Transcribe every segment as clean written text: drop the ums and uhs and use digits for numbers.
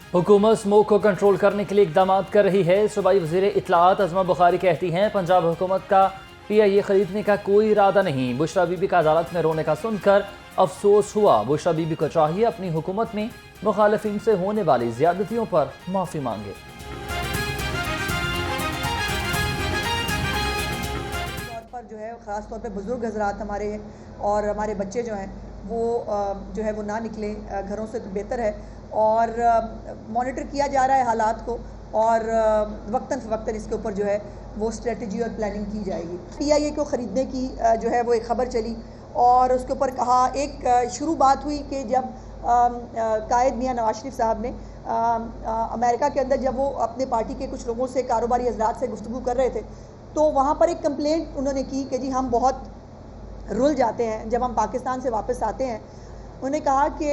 हुकूमत स्मोक को कंट्रोल करने के लिए इकदाम कर रही है। सूबाई वज़ीर इत्तलाआत अज़मा बुखारी कहती हैं, पंजाब हुकूमत का PIA खरीदने का कोई इरादा नहीं। बुशरा बीबी का अदालत में रोने का सुनकर अफसोस हुआ। बुशरा बीबी को चाहिए अपनी हुकूमत में मुखालफिन से होने वाली ज्यादतियों पर माफ़ी मांगे। जो है ख़ास तौर पे बुज़ुर्ग हज़रात हमारे हैं और हमारे बच्चे जो हैं वो जो है वो ना निकलें घरों से, तो बेहतर है। और मॉनिटर किया जा रहा है हालात को और वक्तन फ़वक्तन इसके ऊपर जो है वो स्ट्रेटजी और प्लानिंग की जाएगी। PIA को ख़रीदने की जो है वो एक ख़बर चली और उसके ऊपर कहा, एक शुरू बात हुई कि जब कायद मियाँ नवाज शरीफ साहब ने अमेरिका के अंदर जब वो अपने पार्टी के कुछ लोगों से, कारोबारी हज़रात से गुफ्तगू कर रहे थे, तो वहाँ पर एक कंप्लेंट उन्होंने की कि जी हम बहुत रुल जाते हैं जब हम पाकिस्तान से वापस आते हैं। उन्होंने कहा कि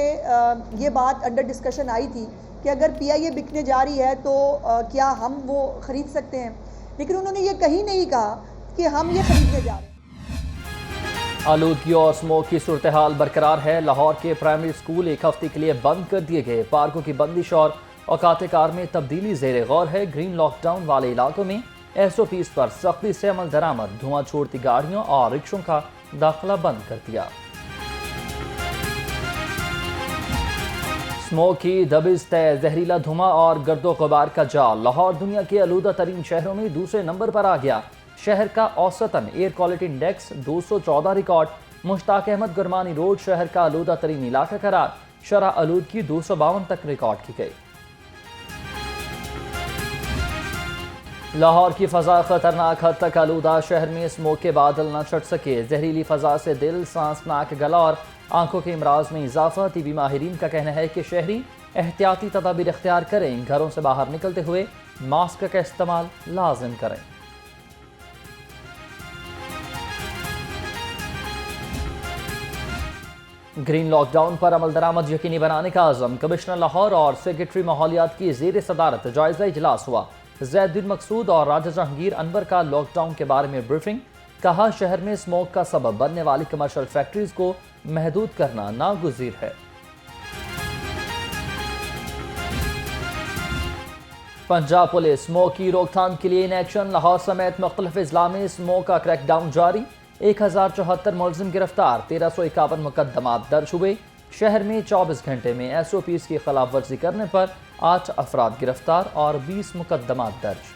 ये बात अंडर डिस्कशन आई थी कि अगर PIA बिकने जा रही है तो क्या हम वो ख़रीद सकते हैं, लेकिन उन्होंने ये कहीं नहीं कहा कि हम ये ख़रीदने जा रहे हैं। आलूदगी और स्मोक की सूरत हाल बरकरार है। लाहौर के प्राइमरी स्कूल एक हफ्ते के लिए बंद कर दिए गए। पार्कों की बंदिश और औकात कार में तब्दीली ज़ेर गौर है। ग्रीन लॉकडाउन वाले इलाकों में SOPs पर सख्ती से अमल दरामद। धुआं छोड़ती गाड़ियों और रिक्शों का दाखिला बंद कर दिया। स्मोक की दबिश तय, जहरीला धुआं और गर्दो गुबार का जाल। लाहौर दुनिया के आलूदा तरीन शहरों में दूसरे नंबर पर आ गया। शहर का औसतन air quality index 214 record. Mushtaq Ahmad Gurmani road शहर का आलूदा तरीन इलाका करार। शरह आलूदगी 252 तक रिकॉर्ड की गई। लाहौर की फ़ज़ा खतरनाक हद तक आलूदा। शहर में स्मोक के बादल न छट सके। जहरीली फ़ज़ा से दिल, सांस, नाक, गला और आंखों के इमराज में इजाफा। TB माहिरीन का कहना है कि शहरी एहतियाती तदाबीर इख्तियार करें। घरों से बाहर निकलते हुए मास्क का इस्तेमाल लाजिम करें। ग्रीन लॉकडाउन पर अमल दरामद यकीनी बनाने का आज़म। कमिश्नर लाहौर और सेक्रेटरी माहौलियात की ज़ेर सदारत जायजा इजलास हुआ। ज़ैदुद्दीन मकसूद और राजा जहांगीर अनवर का लॉकडाउन के बारे में ब्रीफिंग। कहा, शहर में स्मोक का सबब बनने वाली कमर्शियल फैक्ट्रीज को महदूद करना नागुज़ीर है। पंजाब पुलिस स्मोक की रोकथाम के लिए इन एक्शन। लाहौर समेत मुख्तलिफ अजला में स्मोक का क्रैकडाउन जारी। 1074 मुलजिम गिरफ्तार। 1351 मुकदमात दर्ज हुए। शहर में 24 घंटे में SOPs की खिलाफ वर्जी करने पर 8 अफराद गिरफ्तार और 20 मुकदमात दर्ज।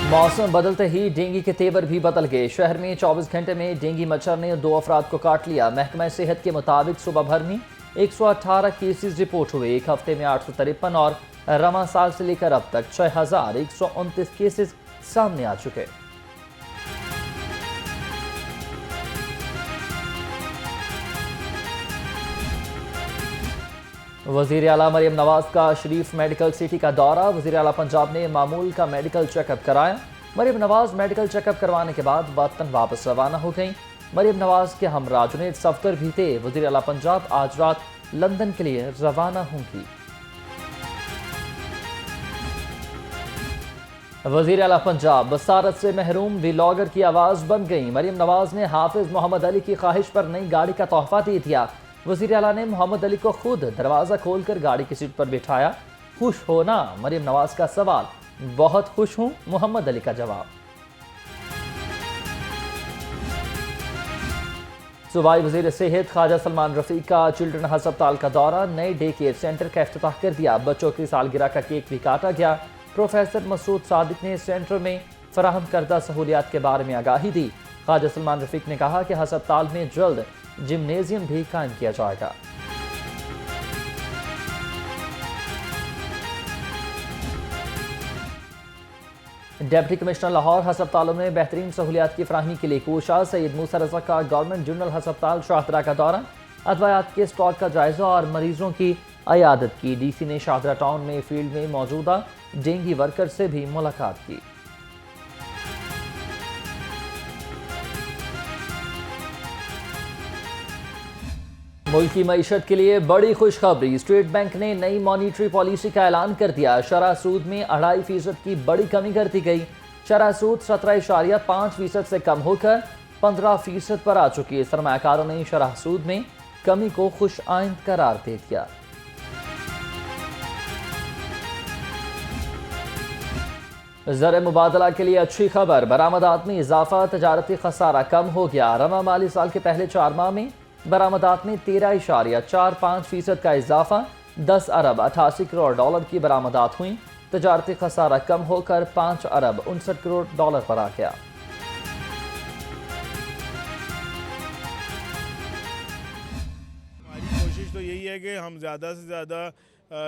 मौसम बदलते ही डेंगू के तेवर भी बदल गए। शहर में 24 घंटे में डेंगू मच्छर ने 2 अफराद को काट लिया। महकमा सेहत के मुताबिक सुबह भर में 118 केसेस रिपोर्ट हुए। एक हफ्ते में 853 और रवां साल से लेकर अब तक 6129 केसेस सामने आ चुके। वज़ीर आला मरियम नवाज का शरीफ मेडिकल सिटी का दौरा। वज़ीर आला पंजाब ने मामूल का मेडिकल चेकअप कराया। मरियम नवाज मेडिकल चेकअप करवाने के बाद वतन वापस रवाना हो गई। मरियम नवाज के हमरा जुनैद सफदर भी थे। वज़ीर आला पंजाब आज रात लंदन के लिए रवाना होंगी। वज़ीर आला पंजाब बसारत से महरूम व्लॉगर की आवाज़ बन गई। मरियम नवाज ने हाफिज मोहम्मद अली की ख्वाहिश पर नई गाड़ी का तोहफा दे दिया। वज़ीर आला ने मोहम्मद अली को खुद दरवाज़ा खोलकर गाड़ी की सीट पर बिठाया। खुश हो ना? मरियम नवाज का सवाल। बहुत खुश हूँ, मोहम्मद अली का जवाब। सूबाई वज़ीर सेहत ख्वाजा सलमान रफ़ीक का चिल्ड्रन अस्पताल का दौरा। नए डे केयर सेंटर का इफ्तिताह कर दिया। बच्चों की सालगिरह का केक भी काटा गया। प्रोफेसर मसूद सादिक ने सेंटर में फराहम करदा सहूलियात के बारे में आगाही दी। ख्वाजा सलमान रफ़ीक ने कहा कि अस्पताल में जल्द जिम्नेजियम भी कायम किया जाएगा। डिप्टी कमिश्नर लाहौर अस्पतालों में बेहतरीन सहूलियात की फराहमी के लिए कोशां। सैयद मूसा रज़ा का गवर्नमेंट जनरल अस्पताल शाहदरा का दौरा। अदवायात के स्टॉक का जायजा और मरीजों की अयादत की। DC ने शाहदरा टाउन में फील्ड में मौजूदा डेंगू वर्कर से भी मुलाकात की। मुल्क की मईशत के लिए बड़ी खुशखबरी। स्टेट बैंक ने नई मॉनिटरी पॉलिसी का ऐलान कर दिया। शरह सूद में 2.5% की बड़ी कमी कर दी गई। शरह सूद 17.5% से कम होकर 15% पर आ चुकी है। सरमायाकारों ने शरह सूद में कमी को खुश आइंद करार दे दिया। ज़र मुबादला के लिए अच्छी खबर, बरामदात में इजाफा, तजारती खसारा कम हो गया। रवा माली साल के पहले 4 माह में बरामदात में 13.45% का इजाफा, 10 अरब 88 करोड़ डॉलर की बरामदात हुई। तजारती खसारा कम होकर 5 अरब 59 करोड़ डॉलर पर आ गया। हमारी कोशिश तो यही है कि हम ज़्यादा से ज़्यादा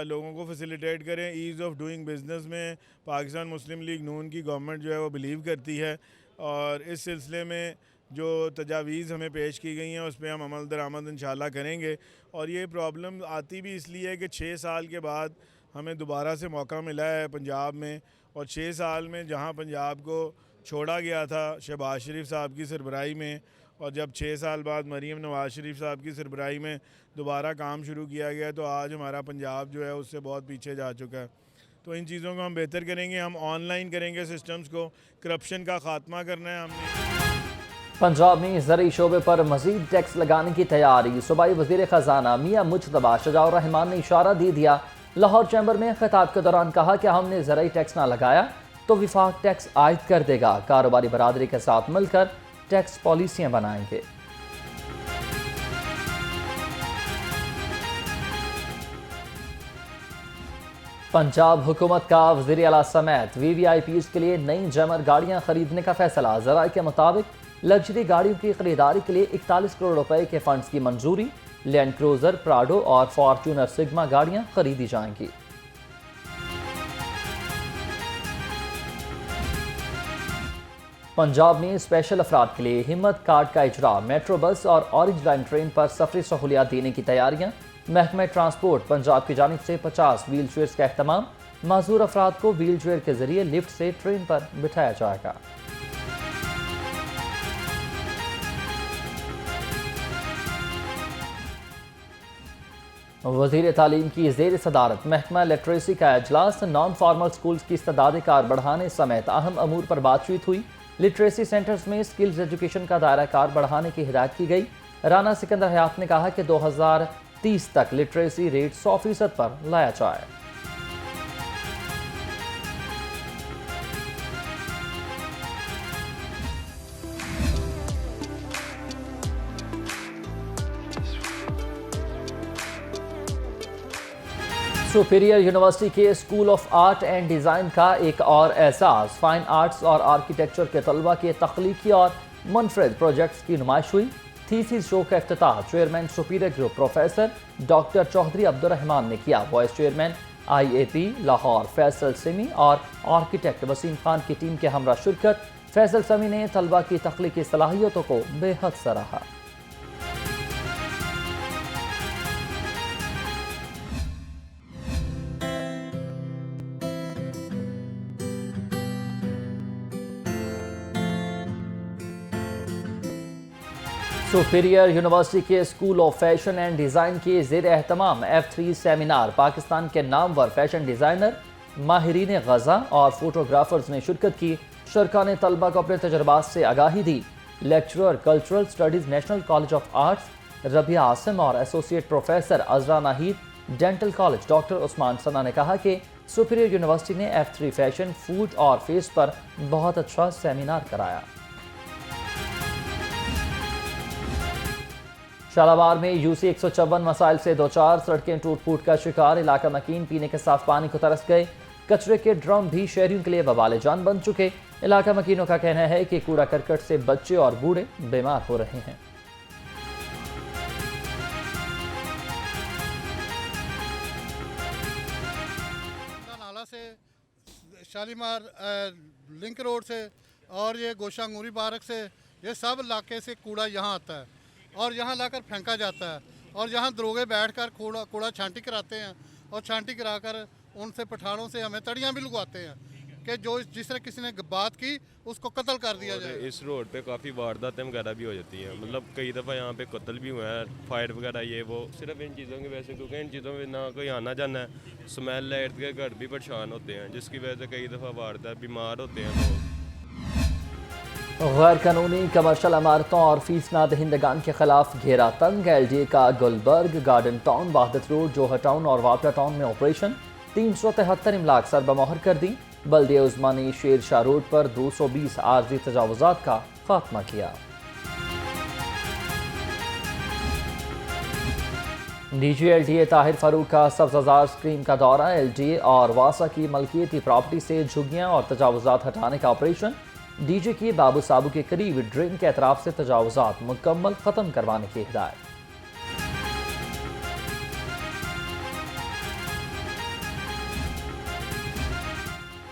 लोगों को फैसिलिटेट करें। ईज़ ऑफ डूइंग बिज़नेस में पाकिस्तान मुस्लिम लीग नून की गवर्नमेंट जो है वो बिलीव करती है, और इस सिलसिले में जो तजावीज़ हमें पेश की गई हैं उस पर हम अमल दरामद इंशाल्लाह करेंगे। और ये प्रॉब्लम आती भी इसलिए है कि 6 साल के बाद हमें दोबारा से मौका मिला है पंजाब में, और 6 साल में जहाँ पंजाब को छोड़ा गया था शहबाज शरीफ साहब की सरबराही में, और जब 6 साल बाद मरीम नवाज़ शरीफ साहब की सरबराही में दोबारा काम शुरू किया गया, तो आज हमारा पंजाब जो है उससे बहुत पीछे जा चुका है। तो इन चीज़ों को हम बेहतर करेंगे, हम ऑनलाइन करेंगे सिस्टम्स को, करप्शन का ख़ात्मा करना है हमने। पंजाब में ज़रूरी शोबे पर मजीद टैक्स लगाने की तैयारी, सूबाई वज़ीर ख़जाना मियाँ मुज्तबा शजाउर रहमान ने इशारा दे दिया। लाहौर चैम्बर में खिताब के दौरान कहा कि हमने ज़रूरी टैक्स ना लगाया तो विफाक टैक्स आयद कर देगा। कारोबारी बरादरी के साथ मिलकर टैक्स पॉलिसियां बनाएंगे। पंजाब हुकूमत का वज़ीर आला समेत VVIPs के लिए नई जमर गाड़ियां खरीदने का फैसला। ज़राए के मुताबिक लग्जरी गाड़ियों की खरीदारी के लिए 41 करोड़ रुपए के फंड्स की मंजूरी। लैंड क्रूजर, प्राडो और फॉर्च्यूनर सिग्मा गाड़ियां खरीदी जाएंगी। पंजाब में स्पेशल अफराद के लिए हिम्मत कार्ड का इजरा, मेट्रो बस और ऑरेंज लाइन ट्रेन पर सफरी सहूलियात देने की तैयारियां। महकमा ट्रांसपोर्ट पंजाब की जानिब से 50 व्हील चेयर्स का अहतमाम। माजूर अफराद को व्हील चेयर के जरिए लिफ्ट से ट्रेन पर बिठाया जाएगा। वज़ीर तालीम की ज़ेर सदारत महकमा लिटरेसी का अजलास, नॉन फॉर्मल स्कूल्स की इस्तेदाद कार बढ़ाने समेत अहम अमूर पर बातचीत हुई। लिटरेसी सेंटर्स में स्किल्स एजुकेशन का दायरा कार बढ़ाने की हिदायत की गई। राना सिकंदर हयात ने कहा कि 2030 तक लिटरेसी रेट 100% पर लाया जाए। सुपीरियर यूनिवर्सिटी के school of art and design का एक और एहसास, फाइन आर्ट्स और आर्किटेक्चर के तलबा के तख्लीकी और मुनफरद प्रोजेक्ट्स की नुमाइश हुई। थीसिस शो का इफ्तिताह chairman superior group professor doctor Chaudhry Abdurrahman ने किया। Vice chairman IAP Lahore Faisal Sami और आर्किटेक्ट वसीम खान की टीम के हमरा शिरकत। फैसल समी ने तलबा की तख्लीकी सलाहियतों को बेहद सराहा। सुपीरियर यूनिवर्सिटी के school of fashion and design के ज़ेर एहतमाम F3 सेमिनार, पाकिस्तान के नामवर फैशन डिज़ाइनर, माहिरीन गज़ा और फोटोग्राफर्स ने शिरकत की। शरका ने तलबा को अपने तजर्बात से आगाही दी। Lecturer cultural studies national college of arts Rabia Asim और associate professor Azra Nahid dental college doctor Usman Sana ने कहा कि सुपीरियर यूनिवर्सिटी ने F3 फैशन, फूड और फेस पर बहुत अच्छा सेमिनार कराया। शालाबार में UC 154 मसाइल से 2-4 सड़कें टूट फूट का शिकार। इलाका मकीन पीने के साफ पानी को तरस गए। कचरे के ड्रम भी शहरियों के लिए बवाले जान बन चुके। इलाका मकीनों का कहना है कि कूड़ा करकट से बच्चे और बूढ़े बीमार हो रहे हैं। नाला से शालीमार लिंक रोड से और ये गोशांगूरी पार्क से, ये सब इलाके से कूड़ा यहाँ आता है और यहाँ लाकर फेंका जाता है। और यहाँ दरोगे बैठकर कूड़ा छांटी कराते हैं और छांटी कराकर उनसे पठानों से हमें तड़ियाँ भी लगवाते हैं कि जो जिसने किसी ने बात की उसको कत्ल कर दिया जाए। इस रोड पे काफ़ी वारदातें वगैरह भी हो जाती हैं, मतलब कई दफ़ा यहाँ पे कत्ल भी हुआ है, फायर वगैरह ये वो, सिर्फ इन चीज़ों की वजह से, क्योंकि इन चीज़ों में ना कोई आना जाना है, स्मेल है, इर्द गिर्द घर भी परेशान होते हैं, जिसकी वजह से कई दफ़ा वारदात बीमार होते हैं लोग। गैर कानूनी कमर्शल इमारतों और फीस ना दहिंदगान के खिलाफ घेरा तंग। LDA का गुलबर्ग, गार्डन टाउन, वाहदत रोड, जोहर टाउन और वापरा टाउन में ऑपरेशन। 373 इमलाक सरबमोहर कर दी। बल्दिया उस्मा ने शेर शाह रोड पर 220 आर्जी तजावुजात का खात्मा किया। DG LDA ताहिर फारूक का सब्ज़ाजार स्क्रीम का दौरा। LDA और वासा की मलकियती प्रॉपर्टी से झुग्गियां और तजावुजात हटाने का ऑपरेशन। DG की बाबू साबू के करीब ड्रेन के अतराफ से तजावुजात मुकम्मल खत्म करवाने की हिदायत।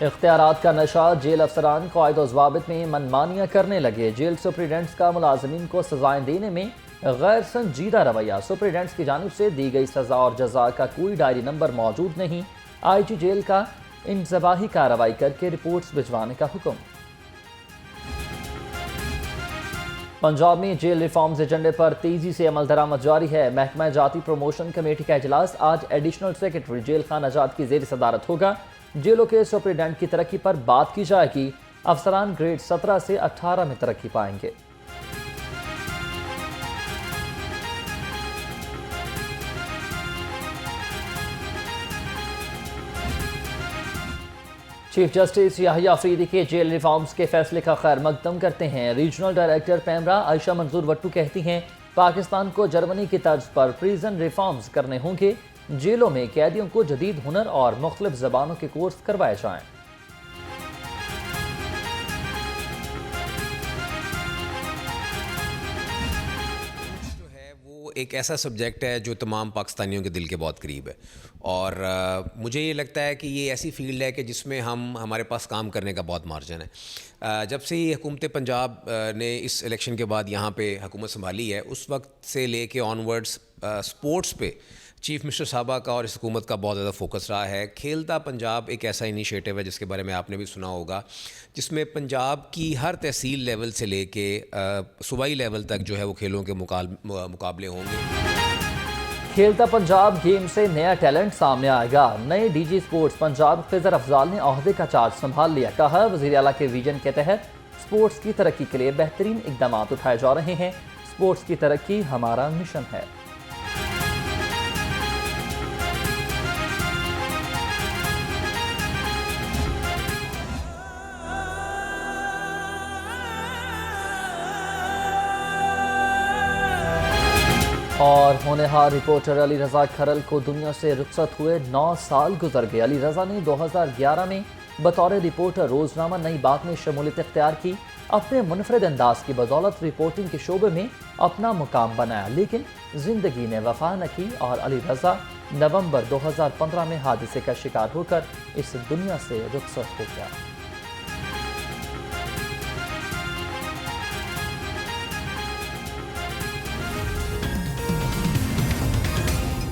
इख्तियारात का नशा। जेल अफसरान कायदो ज़वाबित में मनमानियां करने लगे। जेल सुप्रीडेंट्स का मुलाजमीन को सजाएं देने में गैर संजीदा रवैया। सुप्रीडेंट्स की जानिब से दी गई सजा और जजा का कोई डायरी नंबर मौजूद नहीं। IG जेल का इंतबाही कार्रवाई करके रिपोर्ट्स भिजवाने का हुक्म। पंजाब में जेल रिफॉर्म्स एजेंडे पर तेजी से अमल दरामद जारी है। महकमा जाती प्रमोशन कमेटी का इजलास आज एडिशनल सेक्रेटरी जेल खान आजाद की जेर सदारत होगा। जेलों के सुप्रीडेंट की तरक्की पर बात की जाएगी। अफसरान ग्रेड 17 से 18 में तरक्की पाएंगे। चीफ जस्टिस याहिया अफरीदी के जेल रिफॉर्म्स के फैसले का खैर मकदम करते हैं। रीजनल डायरेक्टर पैमरा आयशा मंजूर वट्टू कहती हैं, पाकिस्तान को जर्मनी की तर्ज पर प्रिजन रिफॉर्म्स करने होंगे। जेलों में कैदियों को जदीद हुनर और मुख्तलिफ ज़बानों के कोर्स करवाए जाएं। एक ऐसा सब्जेक्ट है जो तमाम पाकिस्तानियों के दिल के बहुत करीब है और मुझे ये लगता है कि ये ऐसी फील्ड है कि जिसमें हमारे पास काम करने का बहुत मार्जिन है। जब से ये हुकूमत पंजाब ने इस इलेक्शन के बाद यहाँ पे हुकूमत संभाली है, उस वक्त से लेके ऑनवर्ड्स स्पोर्ट्स पे चीफ मिनिस्टर साहबा का और इस हुकूमत का बहुत ज़्यादा फोकस रहा है। खेलता पंजाब एक ऐसा इनिशिएटिव है जिसके बारे में आपने भी सुना होगा, जिसमें पंजाब की हर तहसील लेवल से लेके सूबाई लेवल तक जो है वो खेलों के मुकाबले होंगे। खेलता पंजाब गेम से नया टैलेंट सामने आएगा। नए DG स्पोर्ट्स पंजाब खिजर अफजाल ने ओहदे का चार्ज संभाल लिया। कहा, वज़ीर आला के विजन के तहत स्पोर्ट्स की तरक्की के लिए बेहतरीन इकदाम उठाए जा रहे हैं। स्पोर्ट्स की तरक्की हमारा मिशन है। और होनहार रिपोर्टर अली रज़ा खरल को दुनिया से रुखसत हुए 9 साल गुजर गए। अली रज़ा ने 2011 में बतौर रिपोर्टर रोजनामा नई बात में शमूलियत इख्तियार की। अपने मुनफरद अंदाज की बदौलत रिपोर्टिंग के शोबे में अपना मुकाम बनाया, लेकिन जिंदगी ने वफा न की और अली रज़ा नवंबर 2015 में हादसे का शिकार होकर इस दुनिया से रुखसत हो गया।